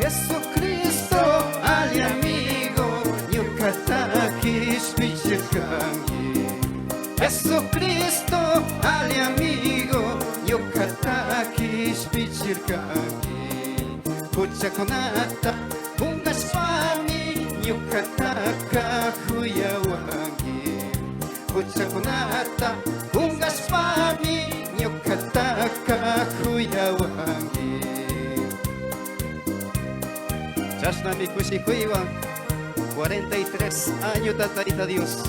Jesucristo, ali amigo, Yucataki Spichirkangi. Jesucristo, ali amigo, Yucataki Spichirkangi. Puchakonata, bunga swami, Yucataka Huyawangi. Puchakonata, bunga swami, Yucataka Huyawangi. Chashnami Kushikuiwa, 43 años tataita Dios.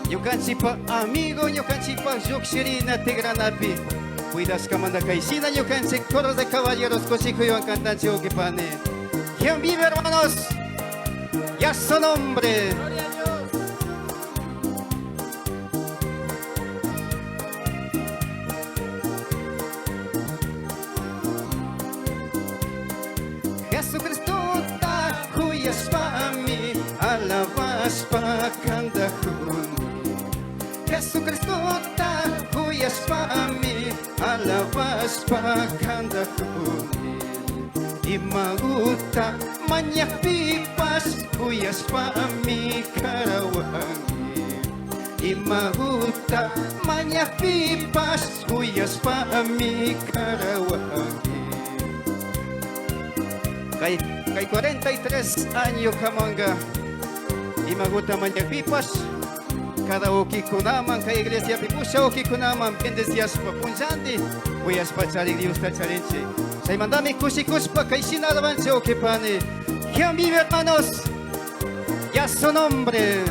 Yukanchipa amigo, yukanchipa yukshirina tigranapi. Cuidas kamanda kaisina, yukanchik coros de caballeros Kushikuiwa cantanche okipane. ¿Quién vive, hermanos? Ya su nombre. Jesucristo Swami, alabas pa kandahuni. Jesucristo ta huya Swami, alabas pa kandahuni. Imaguta manyak pipas, huya Swami karawangi. Imaguta manyak pipas, huya Swami karawangi. Kay 43 años kamanga imaguta manyak pipas cada okikunaman kay iglesia pipusha okikunaman pendes días papunjandi huyas pachari Dios tacharinche say mandami kushikushpa kay sinalavanche okipani. ¿Quién vive, hermanos? Ya su nombre.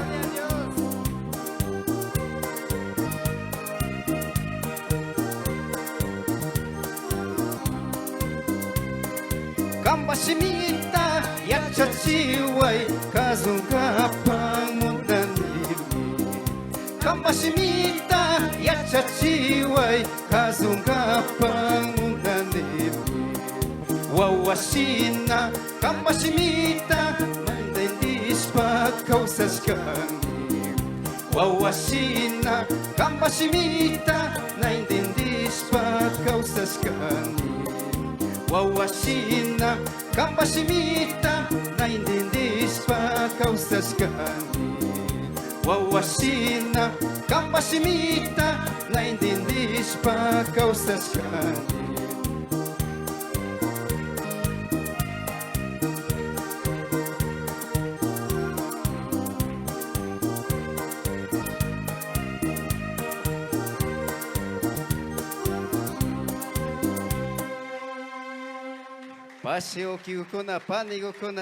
Kambashimita yachachiway kazunga pangundanimi. Kambashimita yachachiway kazunga pangundanimi. Wawashina kambashimita mandendispa kausashkani. Wawashina kambashimita naindindispa kausashkani. Wawashina kambashimita naindindispa kausashkani. Wawashina kambashimita naindindispa kausashkani. Paseo kiukuna panigo kuna